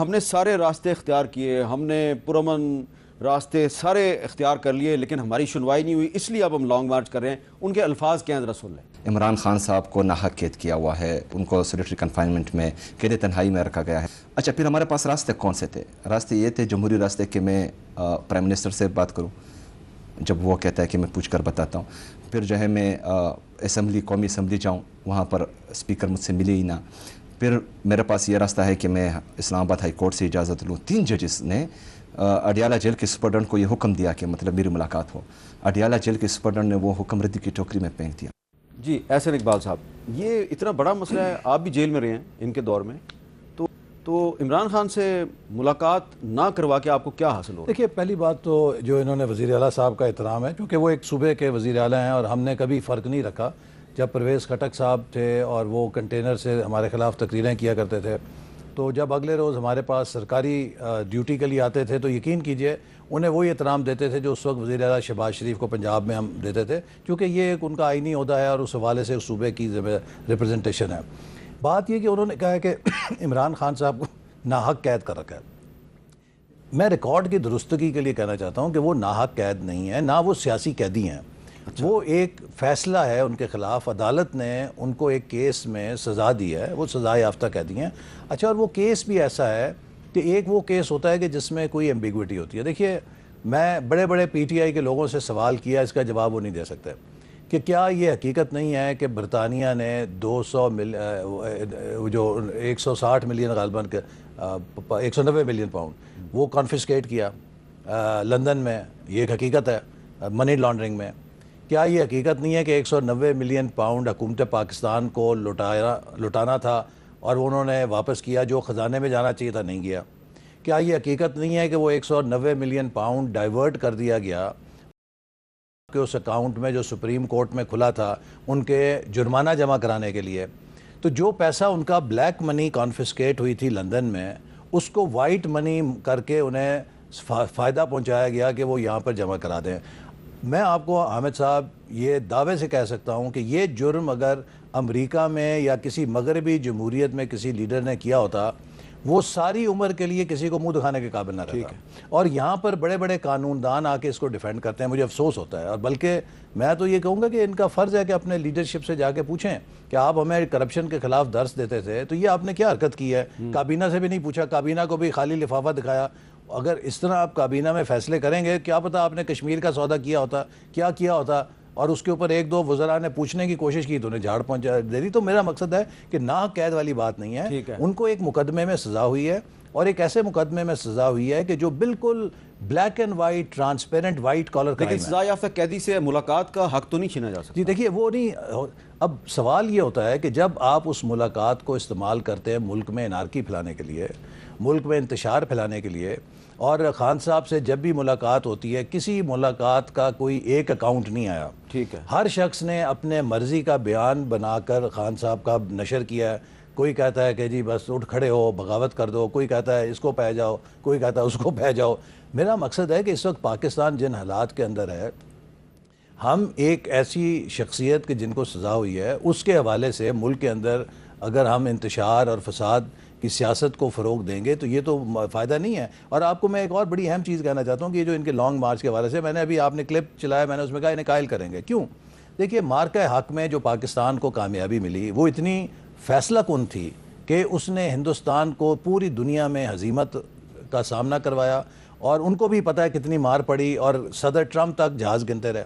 ہم نے سارے راستے اختیار کیے, ہم نے پرامن راستے سارے اختیار کر لیے, لیکن ہماری سنوائی نہیں ہوئی, اس لیے اب ہم لانگ مارچ کر رہے ہیں. ان کے الفاظ کیا ہیں ذرا سن لیں. عمران خان صاحب کو ناحق قید کیا ہوا ہے, ان کو سولیٹری کنفائنمنٹ میں قید تنہائی میں رکھا گیا ہے. اچھا, پھر ہمارے پاس راستے کون سے تھے؟ راستے یہ تھے جمہوری راستے کہ میں پرائم منسٹر سے بات کروں, جب وہ کہتا ہے کہ میں پوچھ کر بتاتا ہوں. پھر جو ہے میں اسمبلی, قومی اسمبلی جاؤں, وہاں پر اسپیکر مجھ سے ملے ہی نہ. پھر میرے پاس یہ راستہ ہے کہ میں اسلام آباد ہائی کورٹ سے اجازت لوں. 3 ججز نے اڈیالہ جیل کے سپرڈنٹ کو یہ حکم دیا کہ مطلب میری ملاقات ہو. اڈیالہ جیل کے سپرڈنٹ نے وہ حکم ردی کی ٹوکری میں پھینک دیا. جی احسن اقبال صاحب, یہ اتنا بڑا مسئلہ ہے, آپ بھی جیل میں رہے ہیں ان کے دور میں, تو عمران خان سے ملاقات نہ کروا کے آپ کو کیا حاصل ہو؟ دیکھیے, پہلی بات تو جو انہوں نے وزیر اعلیٰ صاحب کا احترام ہے, کیونکہ وہ ایک صوبے کے وزیر اعلیٰ ہیں, اور ہم نے کبھی فرق نہیں رکھا. جب پرویز خٹک صاحب تھے اور وہ کنٹینر سے ہمارے خلاف تقریریں کیا کرتے تھے, تو جب اگلے روز ہمارے پاس سرکاری ڈیوٹی کے لیے آتے تھے تو یقین کیجئے انہیں وہی احترام دیتے تھے جو اس وقت وزیر اعلیٰ شہباز شریف کو پنجاب میں ہم دیتے تھے, کیونکہ یہ ایک ان کا آئینی عہدہ ہے اور اس حوالے سے اس صوبے کی ریپرزنٹیشن ہے. بات یہ کہ انہوں نے کہا ہے کہ عمران خان صاحب کو ناحق قید کر رکھا ہے. میں ریکارڈ کی درستگی کے لیے کہنا چاہتا ہوں کہ وہ ناحق قید نہیں ہے, نہ وہ سیاسی قیدی ہیں. وہ ایک فیصلہ ہے ان کے خلاف, عدالت نے ان کو ایک کیس میں سزا دی ہے, وہ سزا یافتہ قیدی ہیں. اچھا, اور وہ کیس بھی ایسا ہے کہ ایک وہ کیس ہوتا ہے کہ جس میں کوئی ایمبیگوٹی ہوتی ہے. دیکھیے, میں بڑے بڑے پی ٹی آئی کے لوگوں سے سوال کیا, اس کا جواب وہ نہیں دے سکتے کہ کیا یہ حقیقت نہیں ہے کہ برطانیہ نے 160 ملین غالباً 190 ملین پاؤنڈ وہ کانفسکیٹ کیا لندن میں. یہ ایک حقیقت ہے منی لانڈرنگ میں. کیا یہ حقیقت نہیں ہے کہ 190 ملین پاؤنڈ حکومت پاکستان کو لٹانا تھا اور انہوں نے واپس کیا, جو خزانے میں جانا چاہیے تھا نہیں گیا؟ کیا یہ حقیقت نہیں ہے کہ وہ 190 ملین پاؤنڈ ڈائیورٹ کر دیا گیا کہ اس اکاؤنٹ میں جو سپریم کورٹ میں کھلا تھا ان کے جرمانہ جمع کرانے کے لیے؟ تو جو پیسہ ان کا بلیک منی کانفسکیٹ ہوئی تھی لندن میں, اس کو وائٹ منی کر کے انہیں فائدہ پہنچایا گیا کہ وہ یہاں پر جمع کرا دیں. میں آپ کو حامد صاحب یہ دعوے سے کہہ سکتا ہوں کہ یہ جرم اگر امریکہ میں یا کسی مغربی جمہوریت میں کسی لیڈر نے کیا ہوتا, وہ ساری عمر کے لیے کسی کو منہ دکھانے کے قابل نہ رہتا. اور یہاں پر بڑے بڑے قانون دان آ کے اس کو ڈیفینڈ کرتے ہیں, مجھے افسوس ہوتا ہے. اور بلکہ میں تو یہ کہوں گا کہ ان کا فرض ہے کہ اپنے لیڈرشپ سے جا کے پوچھیں کہ آپ ہمیں کرپشن کے خلاف درس دیتے تھے, تو یہ آپ نے کیا حرکت کی ہے؟ کابینہ سے بھی نہیں پوچھا, کابینہ کو بھی خالی لفافہ دکھایا. اگر اس طرح آپ کابینہ میں فیصلے کریں گے, کیا پتہ آپ نے کشمیر کا سودا کیا ہوتا, کیا کیا ہوتا, اور اس کے اوپر 1-2 وزراء نے پوچھنے کی کوشش کی تو انہیں جھاڑ پہنچا دے دی. تو میرا مقصد ہے کہ ناحق قید والی بات نہیں ہے. ان کو ایک مقدمے میں سزا ہوئی ہے, اور ایک ایسے مقدمے میں سزا ہوئی ہے کہ جو بالکل black and white transparent white collar crime ہے. لیکن سزا یافتہ قیدی سے ملاقات کا حق تو نہیں چھینا جا سکتا. جی دیکھیے, وہ نہیں. اب سوال یہ ہوتا ہے کہ جب آپ اس ملاقات کو استعمال کرتے ہیں ملک میں انارکی پھیلانے کے لیے, ملک میں انتشار پھیلانے کے لیے, اور خان صاحب سے جب بھی ملاقات ہوتی ہے, کسی ملاقات کا کوئی ایک اکاؤنٹ نہیں آیا. ٹھیک ہے, ہر شخص نے اپنے مرضی کا بیان بنا کر خان صاحب کا نشر کیا ہے. کوئی کہتا ہے کہ جی بس اٹھ کھڑے ہو, بغاوت کر دو, کوئی کہتا ہے اس کو پہ جاؤ, کوئی کہتا ہے اس کو پہ جاؤ. میرا مقصد ہے کہ اس وقت پاکستان جن حالات کے اندر ہے, ہم ایک ایسی شخصیت کے جن کو سزا ہوئی ہے اس کے حوالے سے ملک کے اندر اگر ہم انتشار اور فساد کی سیاست کو فروغ دیں گے تو یہ تو فائدہ نہیں ہے. اور آپ کو میں ایک اور بڑی اہم چیز کہنا چاہتا ہوں کہ یہ جو ان کے لانگ مارچ کے حوالے سے, میں نے ابھی آپ نے کلپ چلایا, میں نے اس میں کہا انہیں قائل کریں گے. کیوں؟ دیکھیے, مارکہ حق میں جو پاکستان کو کامیابی ملی وہ اتنی فیصلہ کن تھی کہ اس نے ہندوستان کو پوری دنیا میں ہزیمت کا سامنا کروایا, اور ان کو بھی پتہ ہے کتنی مار پڑی, اور صدر ٹرمپ تک جہاز گنتے رہے.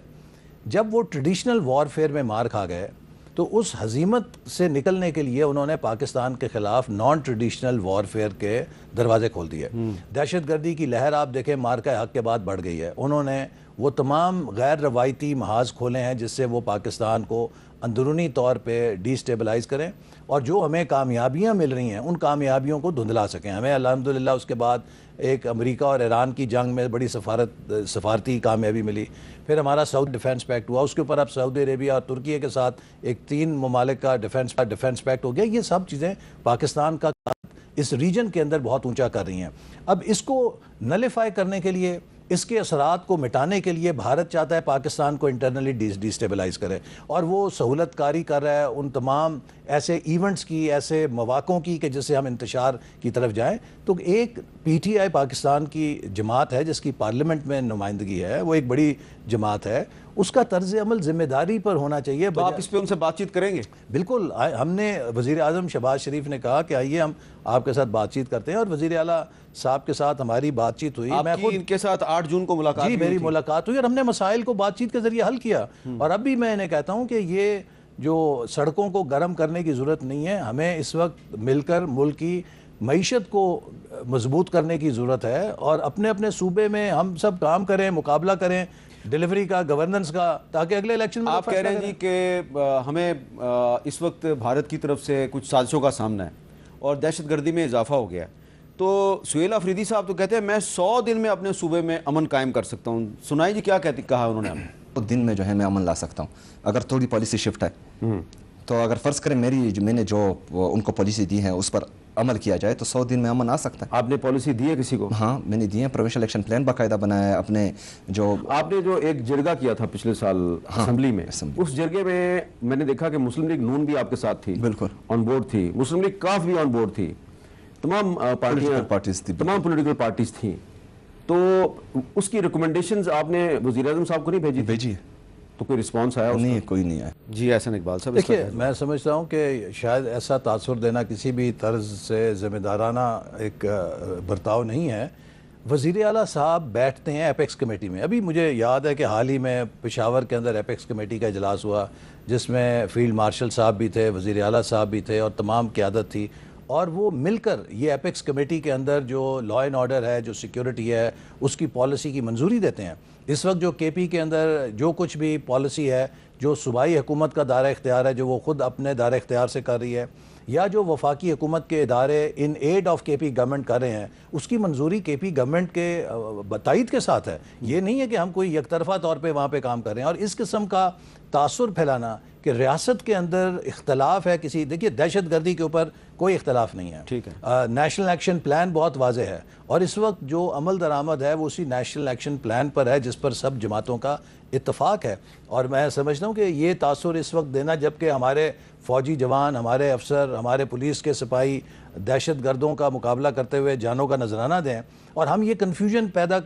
جب وہ ٹریڈیشنل وارفیئر میں مار کھا گئے تو اس ہزیمت سے نکلنے کے لیے انہوں نے پاکستان کے خلاف نان ٹریڈیشنل وارفیئر کے دروازے کھول دیے. دہشت گردی کی لہر آپ دیکھیں مارکہ حق کے بعد بڑھ گئی ہے. انہوں نے وہ تمام غیر روایتی محاذ کھولے ہیں جس سے وہ پاکستان کو اندرونی طور پہ ڈی سٹیبلائز کریں, اور جو ہمیں کامیابیاں مل رہی ہیں ان کامیابیوں کو دھندلا سکیں. ہمیں الحمدللہ اس کے بعد ایک امریکہ اور ایران کی جنگ میں بڑی سفارتی کامیابی ملی. پھر ہمارا سعودی ڈیفنس پیکٹ ہوا, اس کے اوپر اب سعودی عربیہ اور ترکیہ کے ساتھ ایک 3 ممالک کا ڈیفنس پیکٹ ہو گیا. یہ سب چیزیں پاکستان کا اس ریجن کے اندر بہت اونچا کر رہی ہیں. اب اس کو نلیفائی کرنے کے لیے اس کے اثرات کو مٹانے کے لیے بھارت چاہتا ہے پاکستان کو انٹرنلی ڈیسٹیبلائز کرے، اور وہ سہولت کاری کر رہا ہے ان تمام ایسے ایونٹس کی، ایسے مواقعوں کی کہ جس سے ہم انتشار کی طرف جائیں۔ تو ایک پی ٹی آئی پاکستان کی جماعت ہے جس کی پارلیمنٹ میں نمائندگی ہے، وہ ایک بڑی جماعت ہے، اس کا طرز عمل ذمہ داری پر ہونا چاہیے۔ تو آپ اس پہ ان سے بات چیت کریں گے؟ بالکل، ہم نے وزیر اعظم شہباز شریف نے کہا کہ آئیے ہم آپ کے ساتھ بات چیت کرتے ہیں، اور وزیر اعلیٰ صاحب کے ساتھ ہماری بات چیت ہوئی۔ آپ کی ان کے ساتھ 8 جون کو ملاقات جی، بھی میری ہوئی تھی؟ ملاقات ہوئی، اور ہم نے مسائل کو بات چیت کے ذریعے حل کیا۔ اور اب بھی میں انہیں کہتا ہوں کہ یہ جو سڑکوں کو گرم کرنے کی ضرورت نہیں ہے، ہمیں اس وقت مل کر ملک کی معیشت کو مضبوط کرنے کی ضرورت ہے، اور اپنے اپنے صوبے میں ہم سب کام کریں، مقابلہ کریں ڈیلیوری کا، گورننس کا، تاکہ اگلے الیکشن میں آپ کہہ رہے ہیں جی کہ ہمیں اس وقت بھارت کی طرف سے کچھ سازشوں کا سامنا ہے اور دہشت گردی میں اضافہ ہو گیا ہے، تو سہیل آفریدی صاحب تو کہتے ہیں میں 100 دن میں اپنے صوبے میں امن قائم کر سکتا ہوں۔ سنائی جی کیا کہا انہوں نے ہمیں؟ تو دن میں جو ہے میں امن لا سکتا ہوں اگر تھوڑی پالیسی شفٹ ہے۔ تو اگر فرض کریں میں نے جو ان کو پالیسی دی ہے اس پر عمل کیا جائے تو 100 دن میں امن آ سکتا ہے۔ آپ نے پالیسی دی ہے کسی کو؟ ہاں میں نے دی ہے، پروونشل ایکشن پلان باقاعدہ بنایا ہے اپنے جو آپ نے جو ایک جرگہ کیا تھا پچھلے سال اسمبلی میں، اس جرگے میں نے دیکھا کہ مسلم لیگ نون بھی آپ کے ساتھ تھی، بالکل آن بورڈ تھی، مسلم لیگ کاف بھی آن بورڈ تھی، تمام پارٹیز تھی، تمام پولیٹیکل پارٹیز تھیں، تو اس کی ریکمنڈیشنز آپ نے وزیر اعظم صاحب کو نہیں بھیجی؟ بھیجی ہے، تو کوئی رسپانس آیا؟ نہیں کوئی نہیں آیا۔ جی احسن اقبال صاحب، دیکھیے میں سمجھتا ہوں کہ شاید ایسا تاثر دینا کسی بھی طرز سے ذمہ دارانہ ایک برتاؤ نہیں ہے۔ وزیر اعلیٰ صاحب بیٹھتے ہیں ایپیکس کمیٹی میں، ابھی مجھے یاد ہے کہ حال ہی میں پشاور کے اندر ایپیکس کمیٹی کا اجلاس ہوا جس میں فیلڈ مارشل صاحب بھی تھے، وزیر اعلیٰ صاحب بھی تھے، اور تمام قیادت تھی، اور وہ مل کر یہ ایپیکس کمیٹی کے اندر جو لا اینڈ آرڈر ہے، جو سیکیورٹی ہے، اس کی پالیسی کی منظوری دیتے ہیں۔ اس وقت جو کے پی کے اندر جو کچھ بھی پالیسی ہے، جو صوبائی حکومت کا دائرہ اختیار ہے، جو وہ خود اپنے دائرہ اختیار سے کر رہی ہے، یا جو وفاقی حکومت کے ادارے ان ایڈ آف کے پی گورنمنٹ کر رہے ہیں، اس کی منظوری کے پی گورنمنٹ کے تائید کے ساتھ ہے۔ یہ نہیں ہے کہ ہم کوئی یک طرفہ طور پہ وہاں پہ کام کر رہے ہیں، اور اس قسم کا تاثر پھیلانا کہ ریاست کے اندر اختلاف ہے کسی، دیکھیے دہشت گردی کے اوپر کوئی اختلاف نہیں ہے، ٹھیک ہے، نیشنل ایکشن پلان بہت واضح ہے، اور اس وقت جو عمل درآمد ہے وہ اسی نیشنل ایکشن پلان پر ہے جس پر سب جماعتوں کا اتفاق ہے۔ اور میں سمجھتا ہوں کہ یہ تاثر اس وقت دینا، جبکہ ہمارے فوجی جوان، ہمارے افسر، ہمارے پولیس کے سپاہی دہشت گردوں کا مقابلہ کرتے ہوئے جانوں کا نذرانہ دیں، اور ہم یہ کنفیوژن پیدا